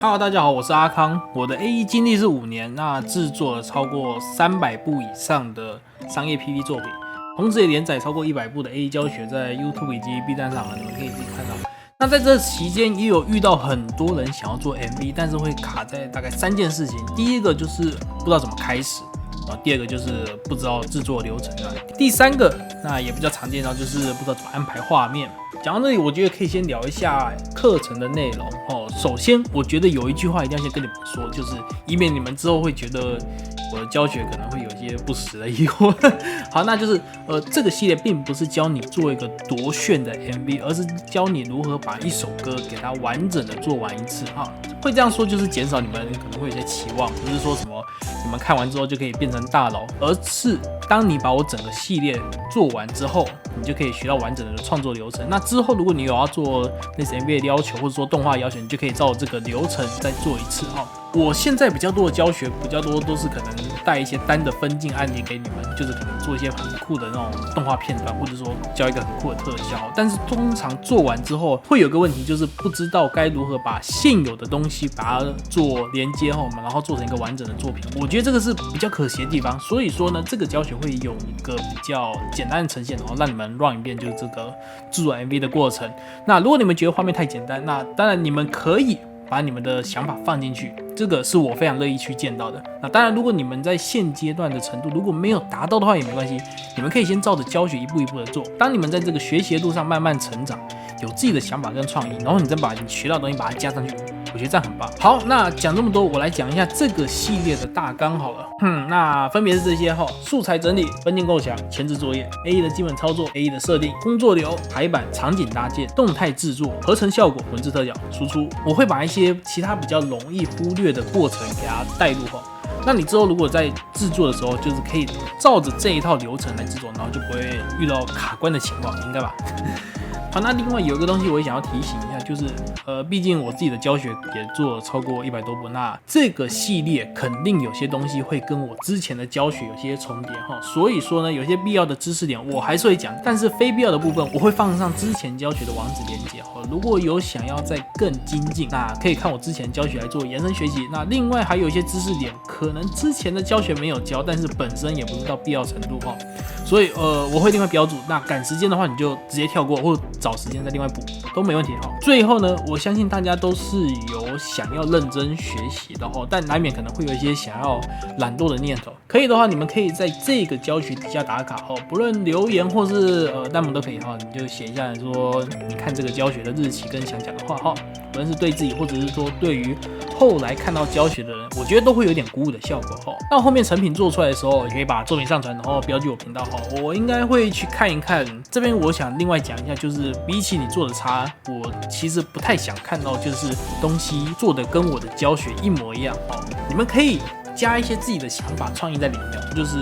Hello， 大家好，我是阿康。我的 AE 经历是5年，那制作了超过300部以上的商业 PV 作品，同时也连载超过100部的 AE 教学，在 YouTube 以及 B 站上，你们可以自己看到。那在这期间也有遇到很多人想要做 MV， 但是会卡在大概3件事情。第一个就是不知道怎么开始，第二个就是不知道制作流程，第三个那也比较常见到就是不知道怎么安排画面。讲到这里，我觉得可以先聊一下课程的内容哦。首先，我觉得有一句话一定要先跟你们说，就是以免你们之后会觉得我的教学可能会有一些不实的疑惑。好，那就是这个系列并不是教你做一个多炫的 MV， 而是教你如何把一首歌给它完整的做完一次哈。会这样说就是减少你们可能会有些期望，不是说什么你们看完之后就可以变成大佬，而是当你把我整个系列做完之后，你就可以学到完整的创作流程。那之后如果你有要做类似 MV 的要求，或者说动画要求，你就可以照这个流程再做一次哈。我现在比较多的教学，比较多都是可能带一些单的分镜案例给你们，就是可能做一些很酷的那种动画片段，或者说教一个很酷的特效。但是通常做完之后，会有个问题，就是不知道该如何把现有的东西把它做连接后，然后做成一个完整的作品。我觉得这个是比较可惜的地方。所以说呢，这个教学会有一个比较简单的呈现，然后让你们 run 一遍就是这个制作 MV 的过程。那如果你们觉得画面太简单，那当然你们可以把你们的想法放进去，这个是我非常乐意去见到的。那当然，如果你们在现阶段的程度如果没有达到的话也没关系，你们可以先照着教学一步一步的做。当你们在这个学习的路上慢慢成长，有自己的想法跟创意，然后你再把你学到的东西把它加上去，我觉得这样很棒。好，那讲这么多，我来讲一下这个系列的大纲好了。那分别是这些素材整理、分镜构想、前置作业、AE 的基本操作、AE 的设定、工作流、排版、场景搭建、动态制作、合成效果、文字特效、输出。我会把一些其他比较容易忽略的过程给它带入那你之后如果在制作的时候，就是可以照着这一套流程来制作，然后就不会遇到卡关的情况，应该吧？好，那另外有一个东西我也想要提醒一下，就是毕竟我自己的教学也做了超过100多部，那这个系列肯定有些东西会跟我之前的教学有些重叠所以说呢，有些必要的知识点我还是会讲，但是非必要的部分我会放上之前教学的网址连结如果有想要再更精进，那可以看我之前教学来做延伸学习。那另外还有一些知识点，可能之前的教学没有教，但是本身也不是到必要程度所以我会另外标注。那赶时间的话，你就直接跳过，或找时间再另外补都没问题最后呢，我相信大家都是有想要认真学习的但难免可能会有一些想要懒惰的念头。可以的话，你们可以在这个教学底下打卡不论留言或是弹幕都可以你就写一下说你看这个教学的日期跟想讲的话无论是对自己或者是说对于后来看到教学的人，我觉得都会有点鼓舞的效果那后面成品做出来的时候，也可以把作品上传，然后标记我频道我应该会去看一看。这边我想另外讲一下，就是比起你做的差，我其实不太想看到就是东西做的跟我的教学一模一样你们可以加一些自己的想法创意在里面，就是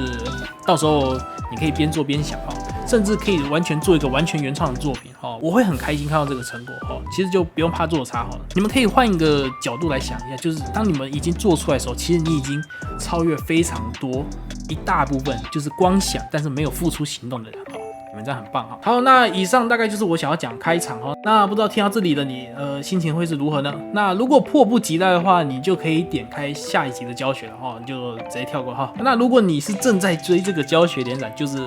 到时候你可以边做边想甚至可以完全做一个完全原创的作品我会很开心看到这个成果其实就不用怕做差了。你们可以换一个角度来想一下，就是当你们已经做出来的时候，其实你已经超越非常多一大部分就是光想但是没有付出行动的人你们这样很棒好，那以上大概就是我想要讲开场那不知道听到这里的你心情会是如何呢？那如果迫不及待的话，你就可以点开下一集的教学了你就直接跳过那如果你是正在追这个教学连载，就是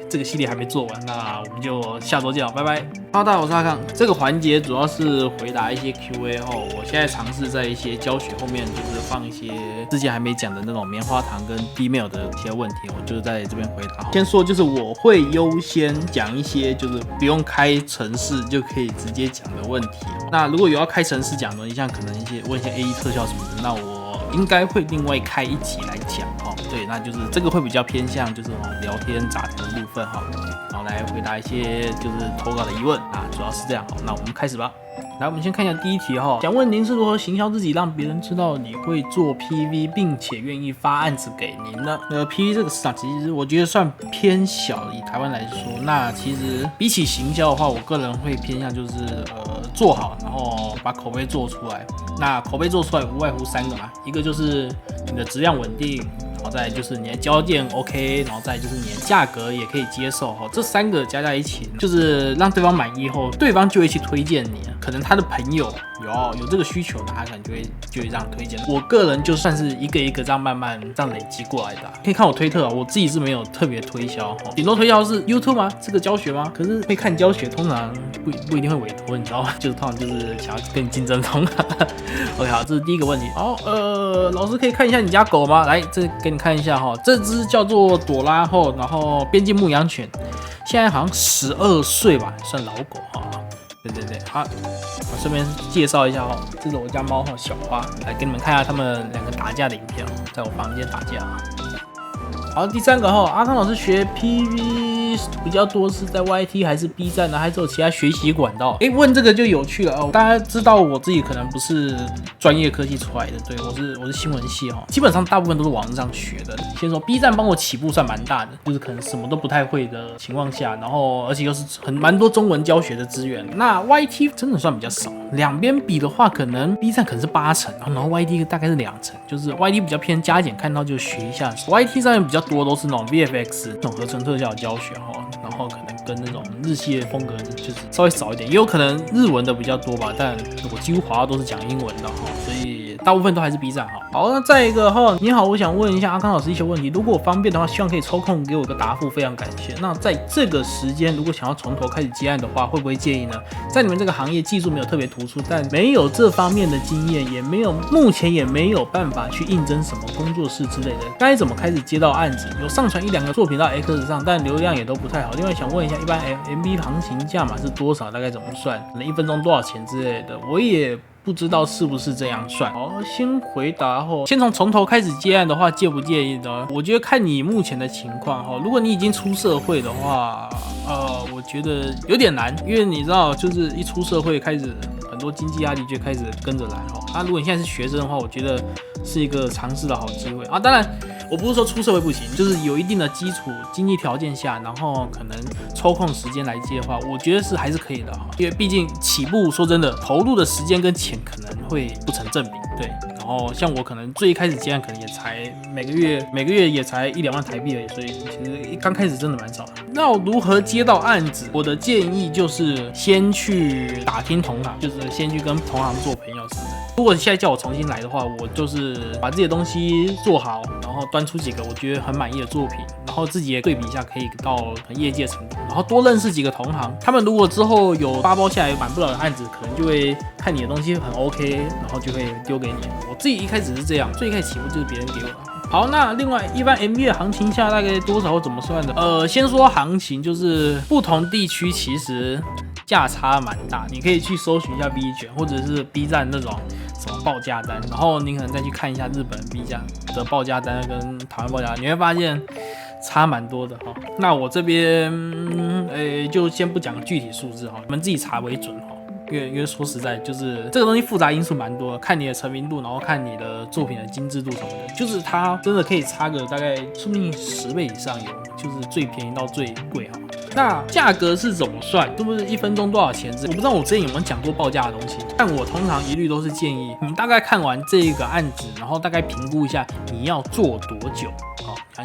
这个系列还没做完，那我们就下周见拜拜。大家好，我是阿康。这个环节主要是回答一些 Q&A 我现在尝试在一些教学后面就是放一些之前还没讲的那种棉花糖跟 D-mail 的一些问题，我就是在这边回答先说就是我会优先讲一些就是不用开程式就可以直接讲的问题那如果有要开程式讲的，像可能问一些 AE 特效什么的，那我应该会另外开一集来讲对，那就是这个会比较偏向就是聊天杂谈的部分然后来回答一些就是投稿的疑问主要是这样那我们开始吧。来，我们先看一下第一题想问您是如何行销自己，让别人知道你会做 PV， 并且愿意发案子给您呢？PV 这个市场其实我觉得算偏小，以台湾来说，那其实比起行销的话，我个人会偏向就是做好，然后把口碑做出来。那口碑做出来无外乎3个嘛，一个就是你的质量稳定，然后再来就是你的交件 OK， 然后再来就是你的价格也可以接受这3个加在一起，就是让对方满意后，对方就会去推荐你，可能他的朋友有这个需求，那他可能就会这样推荐。我个人就算是一个一个这样慢慢这样累积过来的可以看我推特我自己是没有特别推销顶多推销是 YouTube 吗？这个教学吗？可是会看教学通常不一定会委托，你知道吗？就是通常就是想要跟你竞争通。OK， 好，这是第一个问题。好，老师可以看一下你家狗吗？来，这给你看一下这只叫做朵拉然后边境牧羊犬，现在好像12岁吧，算老狗对，好，我顺便介绍一下这是我家猫小花，来给你们看一下他们两个打架的影片在我房间打架好，第三个阿康老师学 PV 比较多是在 YT 还是 B 站呢？还是有其他学习管道？问这个就有趣了大家知道我自己可能不是专业科技出来的，对我是新闻系基本上大部分都是网上学的。先说 B 站帮我起步算蛮大的，就是可能什么都不太会的情况下，然后而且又是蛮多中文教学的资源。那 YT 真的算比较少，两边比的话，可能 B 站可能是8成，然后 YT 大概是2成，就是 YT 比较偏加减，看到就学一下。YT 上面比较多都是那种 VFX 那种合成特效的教学然后可能跟那种日系的风格就是稍微少一点，也有可能日文的比较多吧，但我几乎滑到都是讲英文的所以大部分都还是 B 站好，那再一个你好，我想问一下阿康老师一些问题，如果方便的话，希望可以抽空给我个答复，非常感谢。那在这个时间，如果想要从头开始接案的话，会不会介意呢？在你们这个行业技术没有特别突出，但没有这方面的经验，目前也没有办法去应征什么工作室之类的，该怎么开始接到案子？有上传1-2个作品到 X 上，但流量也都不太好。另外想问一下，一般 MV 行情价码是多少？大概怎么算？可能1分钟多少钱之类的，我也不知道是不是这样算。先回答先从头开始接案的话，介不介意呢？我觉得看你目前的情况如果你已经出社会的话，我觉得有点难，因为你知道，就是一出社会开始很多经济压力就开始跟着来那如果你现在是学生的话，我觉得是一个尝试的好机会当然，我不是说出社会不行，就是有一定的基础经济条件下，然后可能抽空时间来接的话，我觉得还是可以的因为毕竟起步说真的，投入的时间跟钱可能会不成正比，对。然后像我可能最一开始接案可能也才每个月也才1-2万台币而已，所以其实刚开始真的蛮少的。那我如何接到案子？我的建议就是先去打听同行，就是先去跟同行做朋友似的。如果现在叫我重新来的话，我就是把自己的东西做好，然后端出几个我觉得很满意的作品，然后自己也对比一下可以到业界程度，然后多认识几个同行，他们如果之后有发包下来满不了的案子，可能就会看你的东西很 OK， 然后就会丢给你。我自己一开始是这样，最一开始起步就是别人给我的。好，那另外一般 MV 的行情下大概多少或怎么算的？先说行情，就是不同地区其实价差蛮大，你可以去搜寻一下 B 卷或者是 B 站那种什么报价单，然后你可能再去看一下日本 B 站的报价单跟台湾报价单，你会发现差蛮多的那我这边就先不讲具体数字你们自己查为准因为说实在，就是这个东西复杂因素蛮多的，看你的成名度，然后看你的作品的精致度什么的，就是它真的可以差个大概说不定10倍以上有，就是最便宜到最贵那价格是怎么算？是不是1分钟多少钱？我不知道我之前有没有讲过报价的东西，但我通常一律都是建议你大概看完这个案子，然后大概评估一下你要做多久。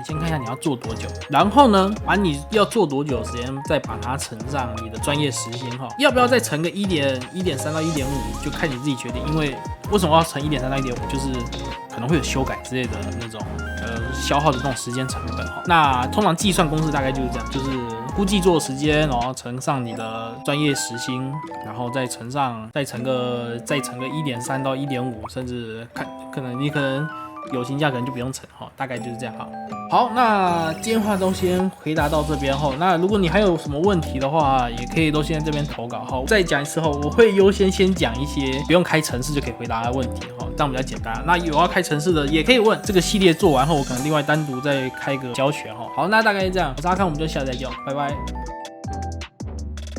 先看一下你要做多久，然后呢，把你要做多久的时间再把它乘上你的专业时薪要不要再乘个1.3到1.5，就看你自己决定。因为为什么要乘1.3到1.5，就是可能会有修改之类的那种消耗的那种时间成本那通常计算公式大概就是这样，就是估计做时间，然后乘上你的专业时薪，然后再乘个1.3到1.5，甚至可能友情价可能就不用乘大概就是这样好，那今天话都先回答到这边那如果你还有什么问题的话，也可以都先在这边投稿再讲一次我会优先先讲一些不用开程式就可以回答的问题这样比较简单。那有要开程式的也可以问，这个系列做完后我可能另外单独再开个教学好，那大概是这样，我是阿康，我们就下次再见，拜拜。